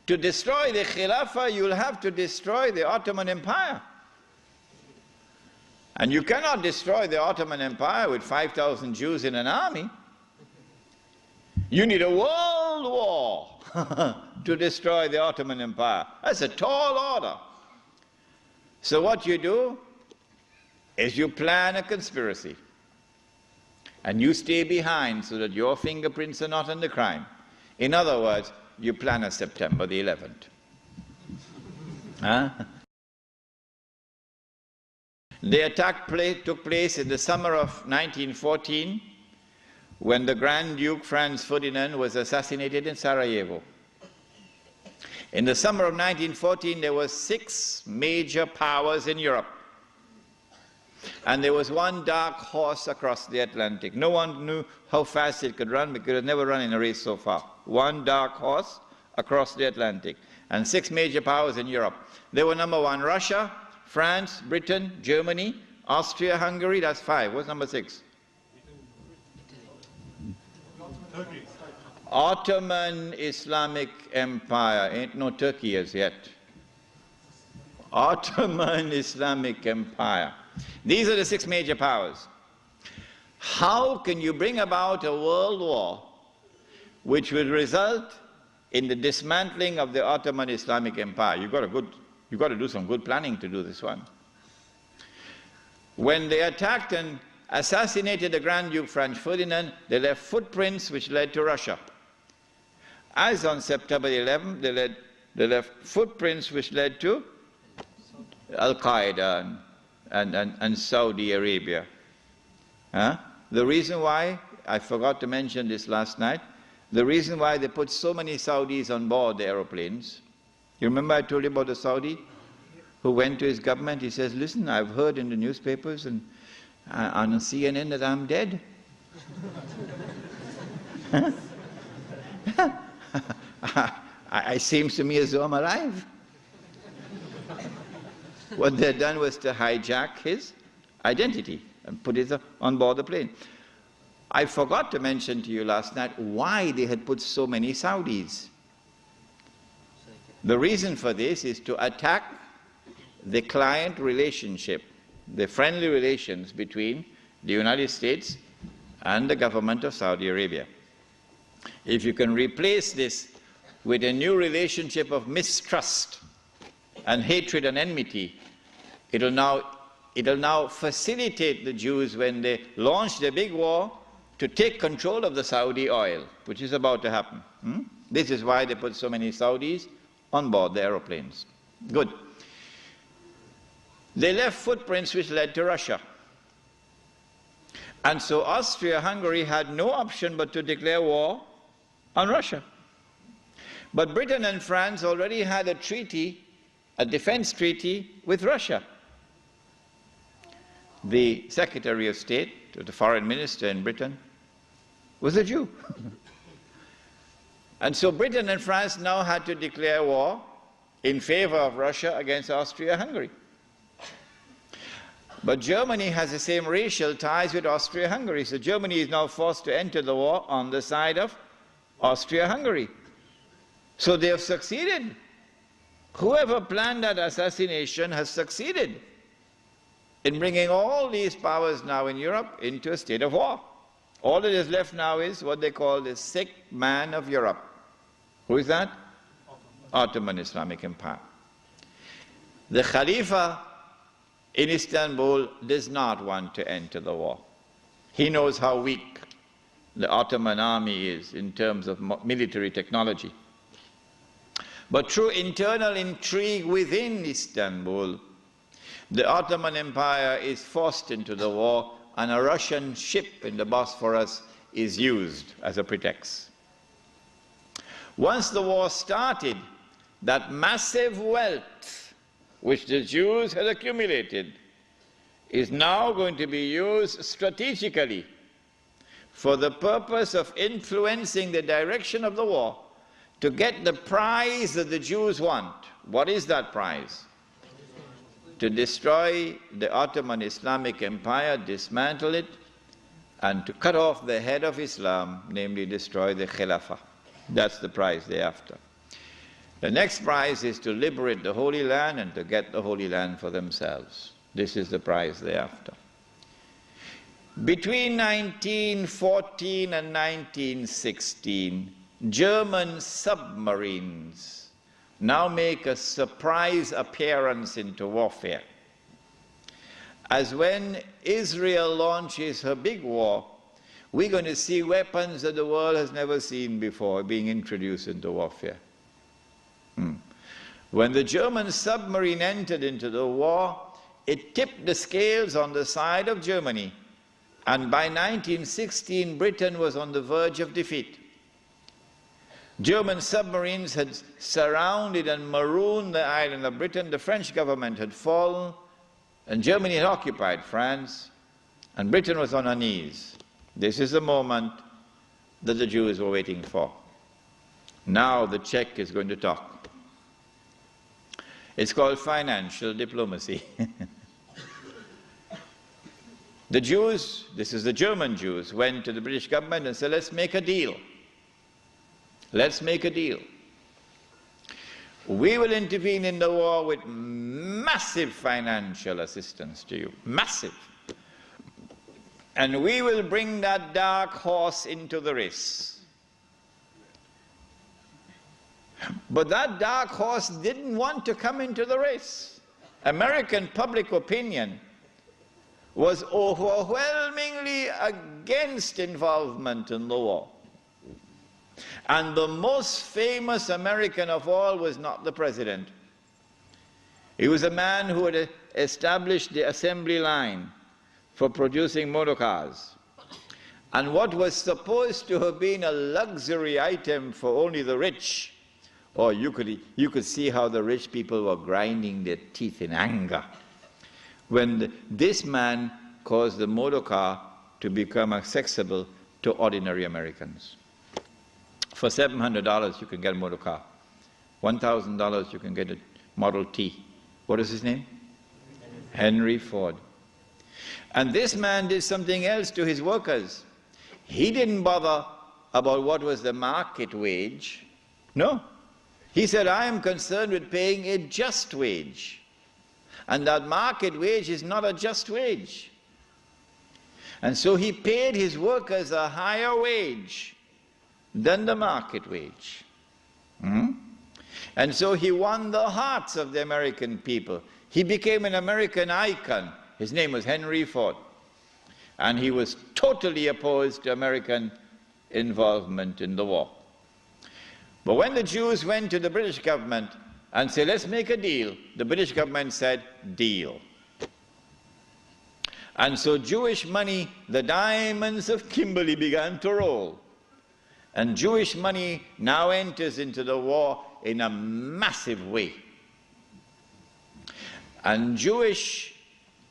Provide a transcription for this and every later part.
To destroy the Khilafah, you'll have to destroy the Ottoman Empire. And you cannot destroy the Ottoman Empire with 5,000 Jews in an army. You need a world war to destroy the Ottoman Empire. That's a tall order. So what you do is you plan a conspiracy. And you stay behind so that your fingerprints are not on the crime. In other words, you plan a September the 11th. Huh? The attack took place in the summer of 1914 when the Grand Duke Franz Ferdinand was assassinated in Sarajevo. In the summer of 1914 there were 6 major powers in Europe. And there was one dark horse across the Atlantic. No one knew how fast it could run because it had never run in a race so far. One dark horse across the Atlantic. And 6 major powers in Europe. They were number 1, Russia, France, Britain, Germany, Austria-Hungary, that's 5. What's number 6? Turkey. Ottoman Islamic Empire. Ain't no Turkey as yet. Ottoman Islamic Empire. These are the 6 major powers. How can you bring about a world war which will result in the dismantling of the Ottoman Islamic Empire? You've got to do some good planning to do this one. When they attacked and assassinated the Grand Duke Franz Ferdinand, they left footprints which led to Russia. As on September 11th, they left footprints which led to Al-Qaeda and Saudi Arabia. Huh? The reason why, I forgot to mention this last night, the reason why they put so many Saudis on board the aeroplanes. You remember I told you about the Saudi who went to his government? He says, listen, I've heard in the newspapers and on CNN that I'm dead. It seems to me as though I'm alive. What they had done was to hijack his identity and put it on board the plane. I forgot to mention to you last night why they had put so many Saudis. The reason for this is to attack the client relationship, the friendly relations between the United States and the government of Saudi Arabia. If you can replace this with a new relationship of mistrust and hatred and enmity, it'll now facilitate the Jews when they launch their big war to take control of the Saudi oil, which is about to happen. This is why they put so many Saudis on board the aeroplanes. Good. They left footprints which led to Russia. And so Austria-Hungary had no option but to declare war on Russia. But Britain and France already had a treaty, a defense treaty with Russia. The Secretary of State, the Foreign Minister in Britain, was a Jew. And so Britain and France now had to declare war in favor of Russia against Austria-Hungary. But Germany has the same racial ties with Austria-Hungary, so Germany is now forced to enter the war on the side of Austria-Hungary. So they have succeeded. Whoever planned that assassination has succeeded in bringing all these powers now in Europe into a state of war. All that is left now is what they call the sick man of Europe. Who is that? Ottoman Islamic Empire. The Khalifa in Istanbul does not want to enter the war. He knows how weak the Ottoman army is in terms of military technology. But through internal intrigue within Istanbul, the Ottoman Empire is forced into the war, and a Russian ship in the Bosphorus is used as a pretext. Once the war started, that massive wealth which the Jews had accumulated is now going to be used strategically for the purpose of influencing the direction of the war to get the prize that the Jews want. What is that prize? To destroy the Ottoman Islamic Empire, dismantle it, and to cut off the head of Islam, namely destroy the Khilafah. That's the prize they're after. The next prize is to liberate the Holy Land and to get the Holy Land for themselves. This is the prize thereafter. Between 1914 and 1916, German submarines now make a surprise appearance into warfare. As when Israel launches her big war, we're going to see weapons that the world has never seen before being introduced into warfare. When the German submarine entered into the war, it tipped the scales on the side of Germany, and by 1916 Britain was on the verge of defeat. German submarines had surrounded and marooned the island of Britain. The French government had fallen, and Germany had occupied France, and Britain was on her knees. This is the moment that the Jews were waiting for. Now the Czech is going to talk. It's called financial diplomacy. The Jews, this is the German Jews, went to the British government and said, let's make a deal. Let's make a deal. We will intervene in the war with massive financial assistance to you. Massive. And we will bring that dark horse into the race. But that dark horse didn't want to come into the race. American public opinion was overwhelmingly against involvement in the war. And the most famous American of all was not the president. He was a man who had established the assembly line for producing motor cars. And what was supposed to have been a luxury item for only the rich, or you could see how the rich people were grinding their teeth in anger when this man caused the motor car to become accessible to ordinary Americans. For $700 you can get a motor car. $1,000 you can get a Model T. What is his name? Henry Ford. And this man did something else to his workers. He didn't bother about what was the market wage. No. He said, I am concerned with paying a just wage. And that market wage is not a just wage. And so he paid his workers a higher wage than the market wage. And so he won the hearts of the American people. He became an American icon. His name was Henry Ford. And he was totally opposed to American involvement in the war. But when the Jews went to the British government and said, let's make a deal, the British government said, deal. And so Jewish money, the diamonds of Kimberley, began to roll. And Jewish money now enters into the war in a massive way. And Jewish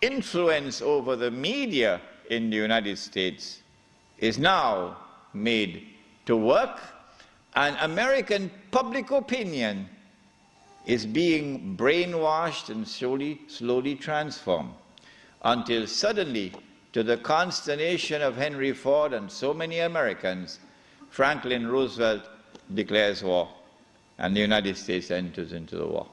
influence over the media in the United States is now made to work, and American public opinion is being brainwashed and slowly transformed, until suddenly, to the consternation of Henry Ford and so many Americans, Franklin Roosevelt declares war, and the United States enters into the war.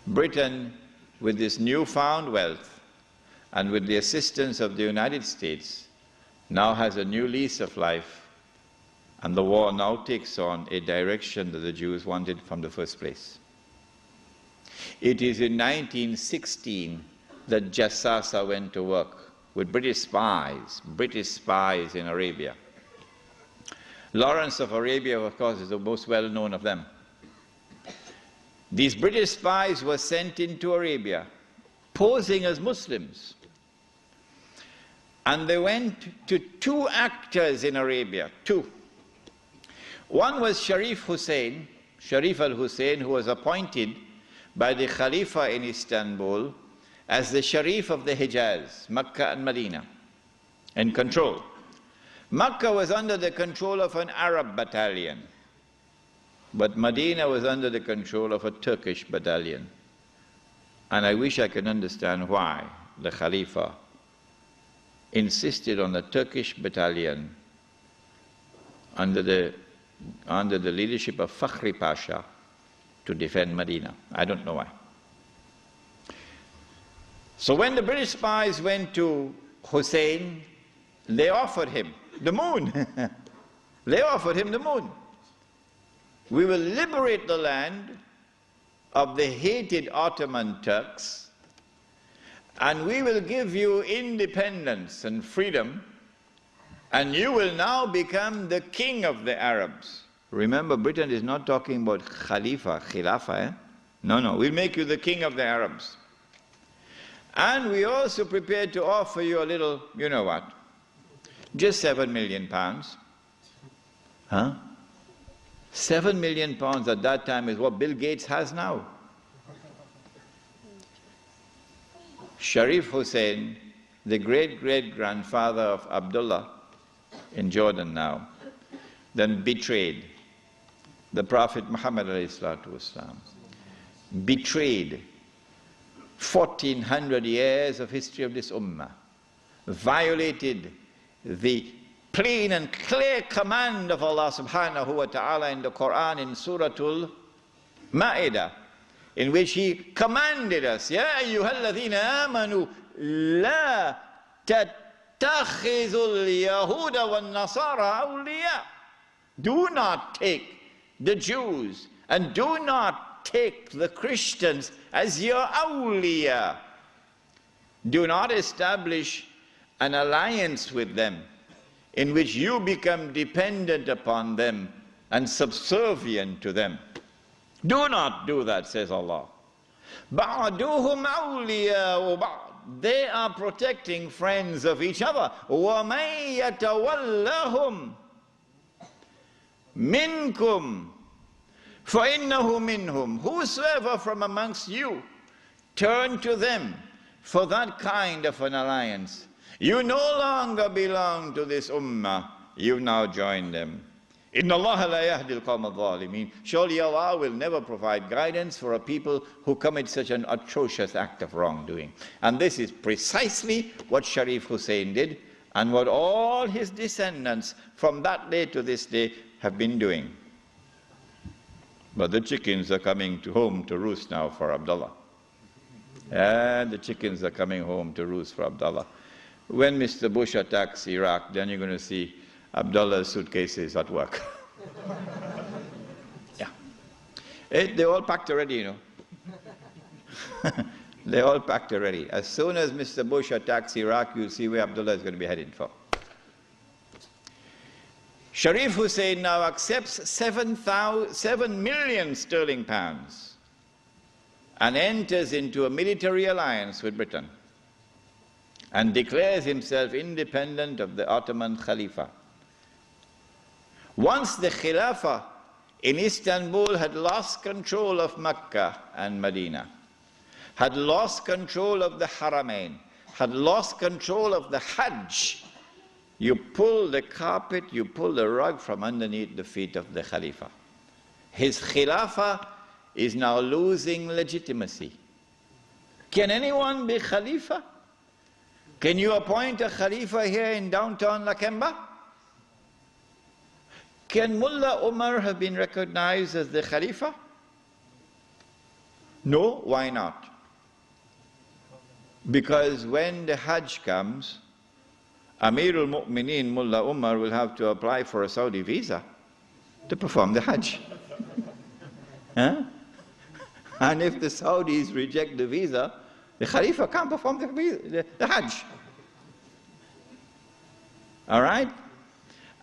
Britain, with this newfound wealth, and with the assistance of the United States, now has a new lease of life, and the war now takes on a direction that the Jews wanted from the first place. It is in 1916 that Jassasa went to work with British spies in Arabia. Lawrence of Arabia, of course, is the most well-known of them. These British spies were sent into Arabia, posing as Muslims. And they went to two actors in Arabia, two. One was Sharif al-Husayn, who was appointed by the Khalifa in Istanbul as the Sharif of the Hijaz, Mecca and Medina, in control. Mecca was under the control of an Arab battalion, but Medina was under the control of a Turkish battalion. And I wish I could understand why the Khalifa insisted on the Turkish battalion under the under the leadership of Fakhri Pasha to defend Medina. I don't know why. So when the British spies went to Husein, they offered him the moon. They offered him the moon. We will liberate the land of the hated Ottoman Turks, and we will give you independence and freedom, and you will now become the king of the Arabs. Remember, Britain is not talking about Khilafah, eh? No, we'll make you the king of the Arabs. And we also prepared to offer you a little, you know what, just £7 million. Huh? £7 million at that time is what Bill Gates has now. Sharif Hussein, the great-great-grandfather of Abdullah in Jordan now, then betrayed the Prophet Muhammad ﷺ, betrayed 1400 years of history of this ummah, violated the plain and clear command of Allah subhanahu wa ta'ala in the Quran in Suratul Ma'idah, in which He commanded us, Ya ayyuhalladhina amanu la tattakhizul yahuda wan nasara awliya. Do not take the Jews and do not take the Christians as your awliya. Do not establish an alliance with them in which you become dependent upon them and subservient to them. Do not do that, says Allah. بَعْدُهُمْ أَوْلِيَاءُ بَعْضٍ. They are protecting friends of each other. وَمَنْ يَتَوَلَّهُمْ مِنْكُمْ فَإِنَّهُ مِنْهُمْ. Whosoever from amongst you turn to them for that kind of an alliance, you no longer belong to this ummah, you now join them. Inna Allah la yahdi al-qawm al-zalimin. Surely Allah will never provide guidance for a people who commit such an atrocious act of wrongdoing. And this is precisely what Sharif Hussein did, and what all his descendants from that day to this day have been doing. But the chickens are coming home to roost now for Abdullah. And the chickens are coming home to roost for Abdullah. When Mr. Bush attacks Iraq, then you're going to see Abdullah's suitcases at work. Yeah. They're all packed already, you know. They're all packed already. As soon as Mr. Bush attacks Iraq, you'll see where Abdullah is going to be headed for. Sharif Hussein now accepts 7 million sterling pounds and enters into a military alliance with Britain and declares himself independent of the Ottoman Khalifa. Once the Khilafah in Istanbul had lost control of Mecca and Medina, had lost control of the Haramain, had lost control of the Hajj, you pull the carpet, you pull the rug from underneath the feet of the Khalifa. His Khilafah is now losing legitimacy. Can anyone be Khalifa? Can you appoint a Khalifa here in downtown Lakemba? Can Mullah Umar have been recognized as the Khalifa? No, why not? Because when the Hajj comes, Amirul Mu'mineen Mullah Umar will have to apply for a Saudi visa to perform the Hajj. Huh? And if the Saudis reject the visa, the Khalifa can't perform the Hajj. All right?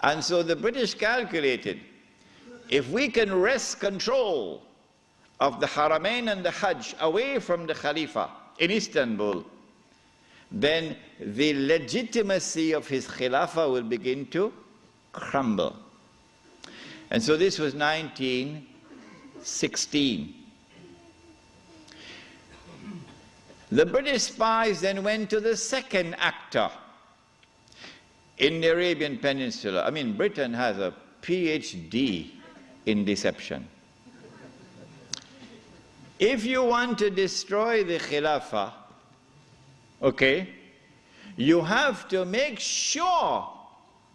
And so the British calculated, if we can wrest control of the Haramain and the Hajj away from the Khalifa in Istanbul, then the legitimacy of his Khilafah will begin to crumble. And so this was 1916. The British spies then went to the second actor in the Arabian Peninsula. I mean, Britain has a PhD in deception. If you want to destroy the Khilafah, okay, you have to make sure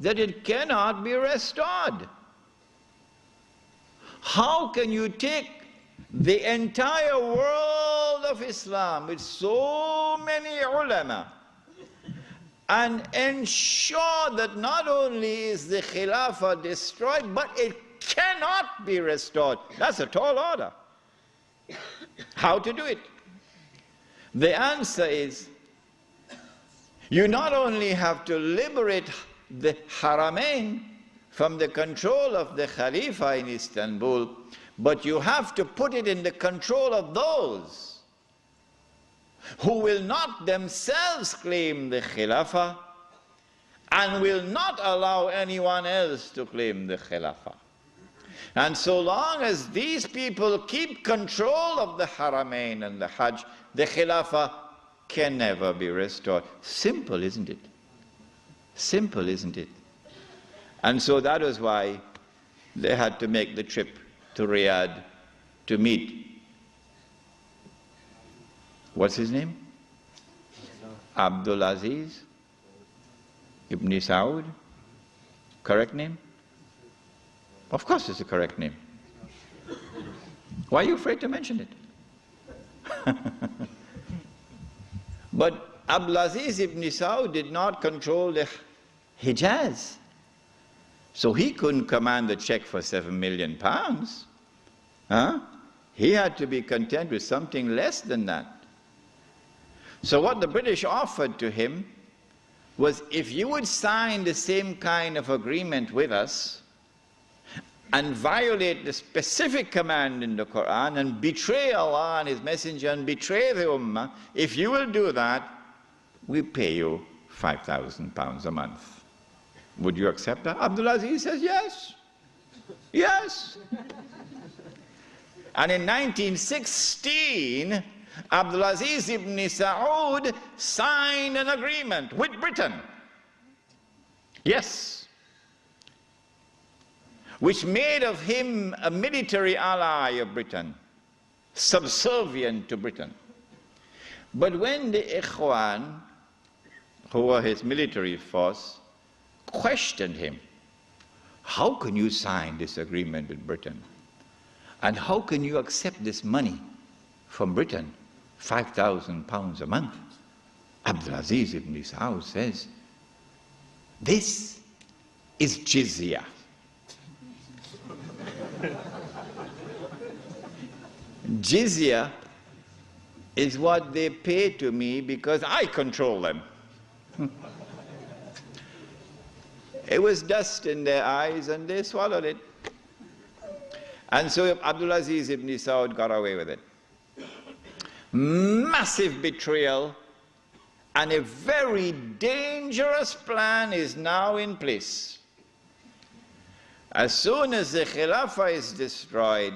that it cannot be restored. How can you take the entire world of Islam with so many ulama and ensure that not only is the Khilafah destroyed, but it cannot be restored? That's a tall order. How to do it? The answer is, you not only have to liberate the Haramain from the control of the Khalifa in Istanbul, but you have to put it in the control of those who will not themselves claim the Khilafah and will not allow anyone else to claim the Khilafah. And so long as these people keep control of the Haramain and the Hajj, the Khilafah can never be restored. Simple, isn't it? Simple, isn't it? And so that was why they had to make the trip to Riyadh to meet, what's his name? Abdul Aziz Ibn Saud. Correct name? Of course it's a correct name. Why are you afraid to mention it? But Abdul Aziz Ibn Saud did not control the Hijaz. So he couldn't command the check for £7 million. Huh? He had to be content with something less than that. So what the British offered to him was, if you would sign the same kind of agreement with us and violate the specific command in the Quran and betray Allah and His Messenger and betray the Ummah, if you will do that, we pay you £5,000 a month. Would you accept that? Abdul Aziz says yes. Yes. And in 1916, Abdul Aziz ibn Saud signed an agreement with Britain. Yes. Which made of him a military ally of Britain, subservient to Britain. But when the Ikhwan, who were his military force, questioned him, how can you sign this agreement with Britain? And how can you accept this money from Britain, £5,000 a month? Abdul Aziz ibn Saud says, this is jizya. Jizya is what they pay to me because I control them. It was dust in their eyes and they swallowed it. And so Abdul Aziz ibn Saud got away with it. Massive betrayal, and a very dangerous plan is now in place. As soon as the Khilafah is destroyed,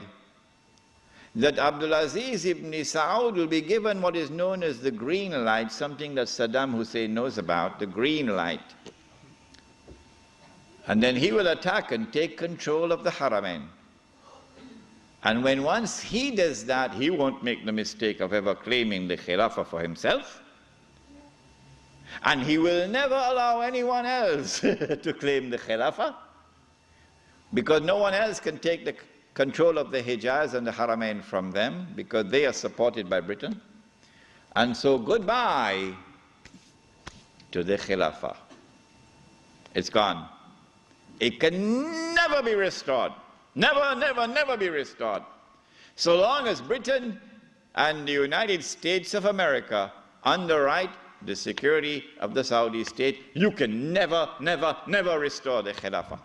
that Abdul Aziz ibn Saud will be given what is known as the green light, something that Saddam Hussein knows about, the green light. And then he will attack and take control of the Haramain. And when once he does that, he won't make the mistake of ever claiming the Khilafah for himself. And he will never allow anyone else to claim the Khilafah, because no one else can take the control of the Hijaz and the Haramain from them, because they are supported by Britain. And so goodbye to the Khilafah. It's gone. It can never be restored. Never, never, never be restored. So long as Britain and the United States of America underwrite the security of the Saudi state, you can never, never, never restore the Khilafah.